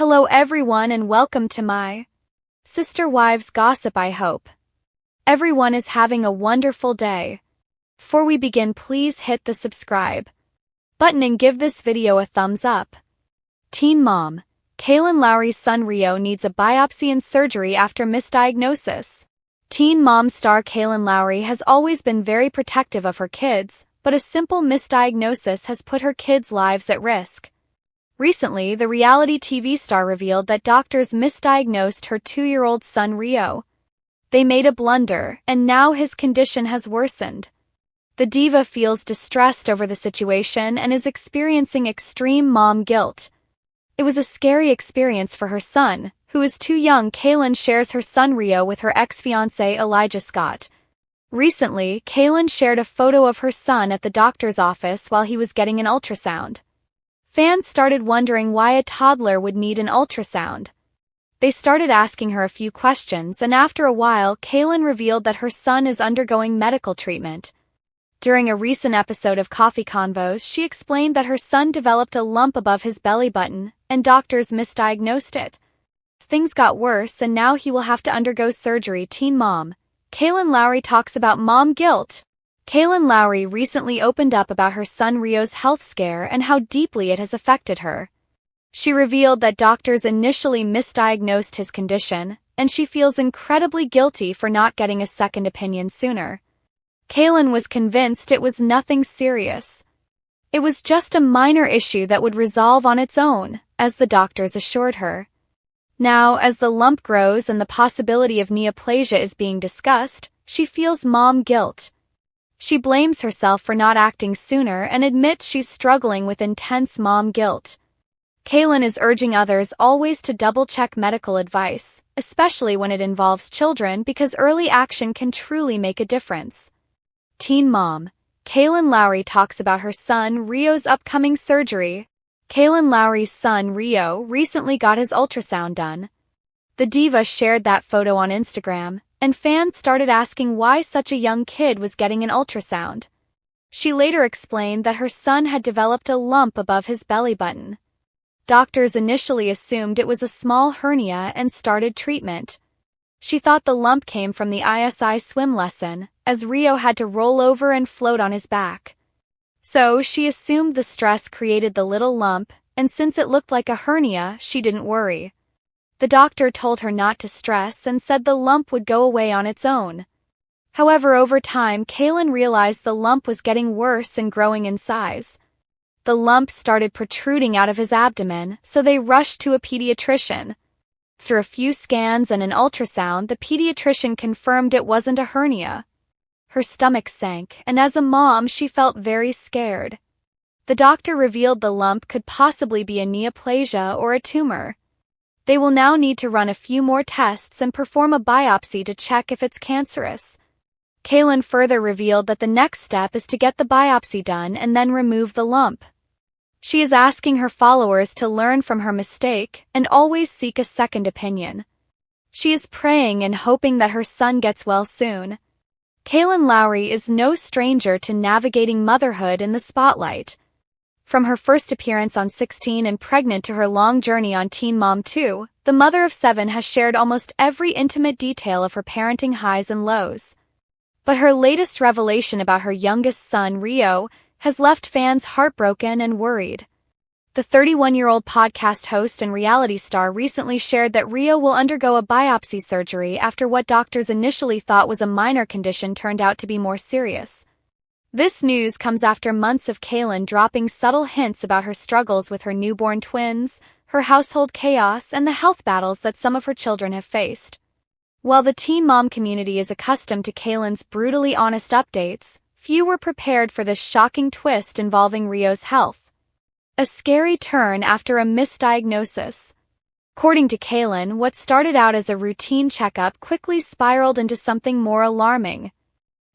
Hello everyone and welcome to my Sister Wives Gossip. I hope everyone is having a wonderful day. Before we begin, please hit the subscribe button and give this video a thumbs up. Teen mom, Kailyn Lowry's son Rio needs a biopsy and surgery after misdiagnosis. Teen mom star Kailyn Lowry has always been very protective of her kids, but a simple misdiagnosis has put her kids' lives at risk. Recently, the reality TV star revealed that doctors misdiagnosed her 2-year-old son Rio. They made a blunder, and now his condition has worsened. The diva feels distressed over the situation and is experiencing extreme mom guilt. It was a scary experience for her son, who is too young. Kailyn shares her son Rio with her ex-fiancé Elijah Scott. Recently, Kailyn shared a photo of her son at the doctor's office while he was getting an ultrasound. Fans started wondering why a toddler would need an ultrasound. They started asking her a few questions, and after a while, Kailyn revealed that her son is undergoing medical treatment. During a recent episode of Coffee Convos, she explained that her son developed a lump above his belly button, and doctors misdiagnosed it. Things got worse, and now he will have to undergo surgery. Teen mom, Kailyn Lowry talks about mom guilt. Kailyn Lowry recently opened up about her son Rio's health scare and how deeply it has affected her. She revealed that doctors initially misdiagnosed his condition, and she feels incredibly guilty for not getting a second opinion sooner. Kailyn was convinced it was nothing serious. It was just a minor issue that would resolve on its own, as the doctors assured her. Now, as the lump grows and the possibility of neoplasia is being discussed, she feels mom guilt. She blames herself for not acting sooner and admits she's struggling with intense mom guilt. Kailyn is urging others always to double-check medical advice, especially when it involves children, because early action can truly make a difference. Teen mom, Kailyn Lowry talks about her son Rio's upcoming surgery. Kailyn Lowry's son Rio recently got his ultrasound done. The diva shared that photo on Instagram, and fans started asking why such a young kid was getting an ultrasound. She later explained that her son had developed a lump above his belly button. Doctors initially assumed it was a small hernia and started treatment. She thought the lump came from the ISI swim lesson, as Rio had to roll over and float on his back. So she assumed the stress created the little lump, and since it looked like a hernia, she didn't worry. The doctor told her not to stress and said the lump would go away on its own. However, over time, Kailyn realized the lump was getting worse and growing in size. The lump started protruding out of his abdomen, so they rushed to a pediatrician. Through a few scans and an ultrasound, the pediatrician confirmed it wasn't a hernia. Her stomach sank, and as a mom, she felt very scared. The doctor revealed the lump could possibly be a neoplasia or a tumor. They will now need to run a few more tests and perform a biopsy to check if it's cancerous. Kailyn further revealed that the next step is to get the biopsy done and then remove the lump. She is asking her followers to learn from her mistake and always seek a second opinion. She is praying and hoping that her son gets well soon. Kailyn Lowry is no stranger to navigating motherhood in the spotlight. From her first appearance on 16 and pregnant to her long journey on Teen Mom 2, the mother of 7 has shared almost every intimate detail of her parenting highs and lows. But her latest revelation about her youngest son, Rio, has left fans heartbroken and worried. The 31-year-old podcast host and reality star recently shared that Rio will undergo a biopsy surgery after what doctors initially thought was a minor condition turned out to be more serious. This news comes after months of Kailyn dropping subtle hints about her struggles with her newborn twins, her household chaos, and the health battles that some of her children have faced. While the teen mom community is accustomed to Kailyn's brutally honest updates, few were prepared for this shocking twist involving Rio's health. A scary turn after a misdiagnosis. According to Kailyn, what started out as a routine checkup quickly spiraled into something more alarming.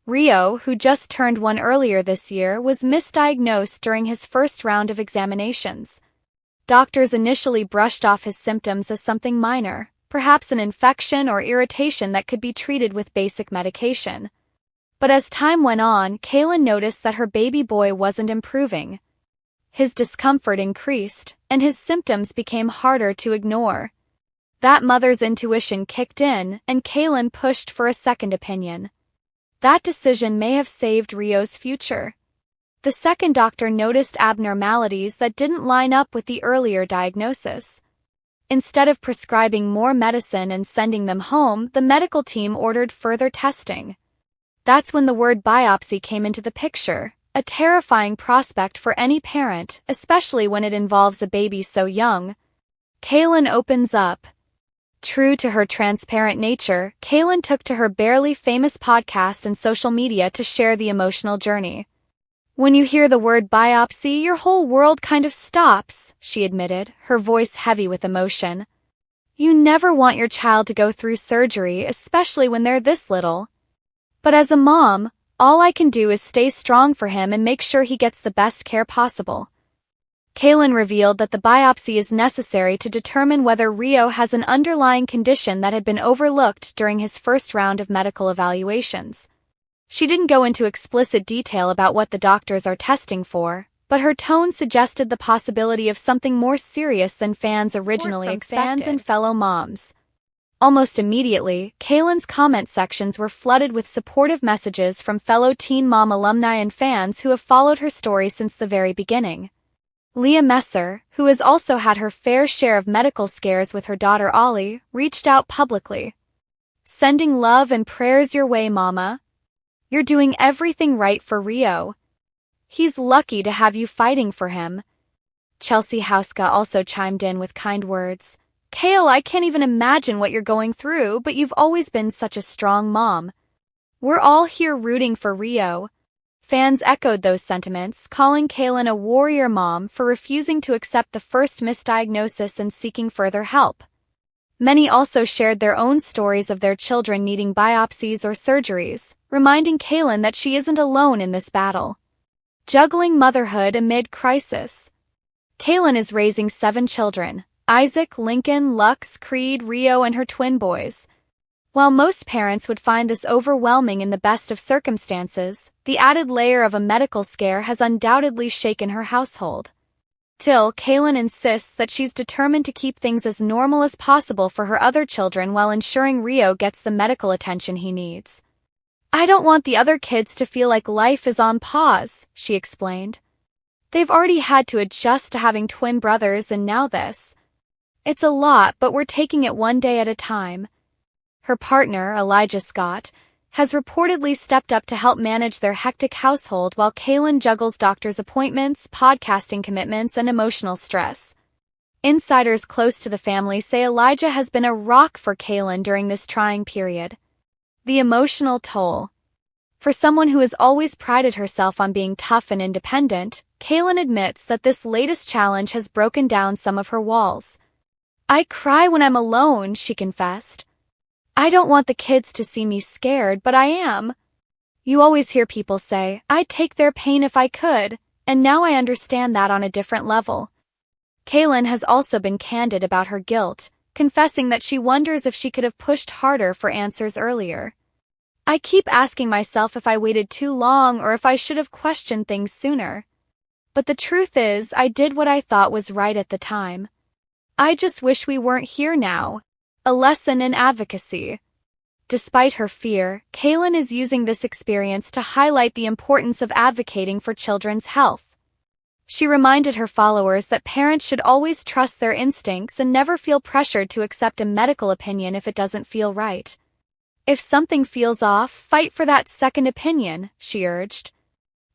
Rio, who just turned 1 earlier this year, was misdiagnosed during his first round of examinations. Doctors initially brushed off his symptoms as something minor, perhaps an infection or irritation that could be treated with basic medication. But as time went on, Kailyn noticed that her baby boy wasn't improving. his discomfort increased, and his symptoms became harder to ignore. That mother's intuition kicked in, and Kailyn pushed for a second opinion. That decision may have saved Rio's future. The second doctor noticed abnormalities that didn't line up with the earlier diagnosis. Instead of prescribing more medicine and sending them home, the medical team ordered further testing. That's when the word biopsy came into the picture, a terrifying prospect for any parent, especially when it involves a baby so young. Kailyn opens up. True to her transparent nature, Kailyn took to her barely famous podcast and social media to share the emotional journey. "When you hear the word biopsy, your whole world kind of stops," she admitted, her voice heavy with emotion. "You never want your child to go through surgery, especially when they're this little. But as a mom, all I can do is stay strong for him and make sure he gets the best care possible." Kailyn revealed that the biopsy is necessary to determine whether Rio has an underlying condition that had been overlooked during his first round of medical evaluations. She didn't go into explicit detail about what the doctors are testing for, but her tone suggested the possibility of something more serious than fans originally expected. Fans and fellow moms. Almost immediately, Kailyn's comment sections were flooded with supportive messages from fellow Teen Mom alumni and fans who have followed her story since the very beginning. Leah Messer, who has also had her fair share of medical scares with her daughter Ollie, reached out publicly. "Sending love and prayers your way, Mama. You're doing everything right for Rio. He's lucky to have you fighting for him." Chelsea Hauska also chimed in with kind words. "Kail, I can't even imagine what you're going through, but you've always been such a strong mom. We're all here rooting for Rio." Fans echoed those sentiments, calling Kailyn a warrior mom for refusing to accept the first misdiagnosis and seeking further help. Many also shared their own stories of their children needing biopsies or surgeries, reminding Kailyn that she isn't alone in this battle. Juggling motherhood amid crisis. Kailyn is raising 7 children: Isaac, Lincoln, Lux, Creed, Rio, and her twin boys. While most parents would find this overwhelming in the best of circumstances, the added layer of a medical scare has undoubtedly shaken her household. Still, Kailyn insists that she's determined to keep things as normal as possible for her other children while ensuring Rio gets the medical attention he needs. "I don't want the other kids to feel like life is on pause," she explained. "They've already had to adjust to having twin brothers and now this. It's a lot, but we're taking it one day at a time." Her partner, Elijah Scott, has reportedly stepped up to help manage their hectic household while Kailyn juggles doctor's appointments, podcasting commitments, and emotional stress. Insiders close to the family say Elijah has been a rock for Kailyn during this trying period. The emotional toll. For someone who has always prided herself on being tough and independent, Kailyn admits that this latest challenge has broken down some of her walls. "I cry when I'm alone," she confessed. "I don't want the kids to see me scared, but I am. You always hear people say, I'd take their pain if I could, and now I understand that on a different level." Kailyn has also been candid about her guilt, confessing that she wonders if she could have pushed harder for answers earlier. "I keep asking myself if I waited too long or if I should have questioned things sooner. But the truth is, I did what I thought was right at the time. I just wish we weren't here now." A lesson in advocacy. Despite her fear, Kailyn is using this experience to highlight the importance of advocating for children's health. She reminded her followers that parents should always trust their instincts and never feel pressured to accept a medical opinion if it doesn't feel right. "If something feels off, fight for that second opinion," she urged.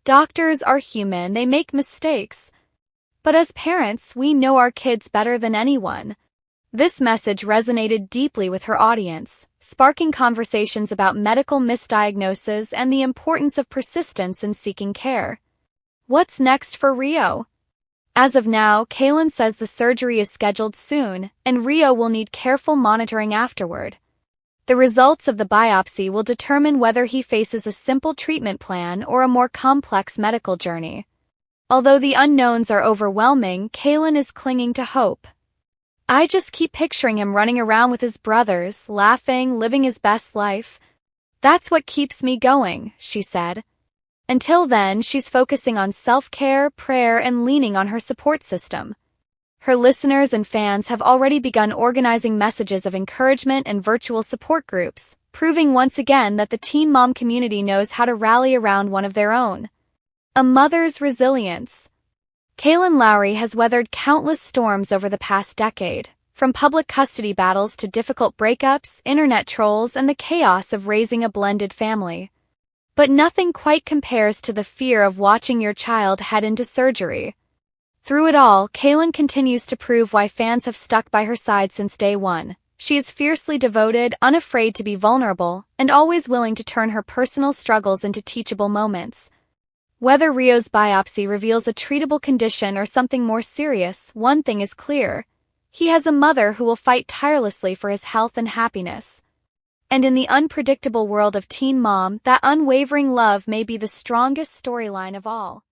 "Doctors are human, they make mistakes. But as parents, we know our kids better than anyone." This message resonated deeply with her audience, sparking conversations about medical misdiagnosis and the importance of persistence in seeking care. What's next for Rio? As of now, Kailyn says the surgery is scheduled soon, and Rio will need careful monitoring afterward. The results of the biopsy will determine whether he faces a simple treatment plan or a more complex medical journey. Although the unknowns are overwhelming, Kailyn is clinging to hope. "I just keep picturing him running around with his brothers, laughing, living his best life. That's what keeps me going," she said. Until then, she's focusing on self-care, prayer, and leaning on her support system. Her listeners and fans have already begun organizing messages of encouragement and virtual support groups, proving once again that the teen mom community knows how to rally around one of their own. A mother's resilience. Kailyn Lowry has weathered countless storms over the past decade, from public custody battles to difficult breakups, internet trolls, and the chaos of raising a blended family. But nothing quite compares to the fear of watching your child head into surgery. Through it all, Kailyn continues to prove why fans have stuck by her side since day one. She is fiercely devoted, unafraid to be vulnerable, and always willing to turn her personal struggles into teachable moments. Whether Rio's biopsy reveals a treatable condition or something more serious, one thing is clear. He has a mother who will fight tirelessly for his health and happiness. And in the unpredictable world of teen mom, that unwavering love may be the strongest storyline of all.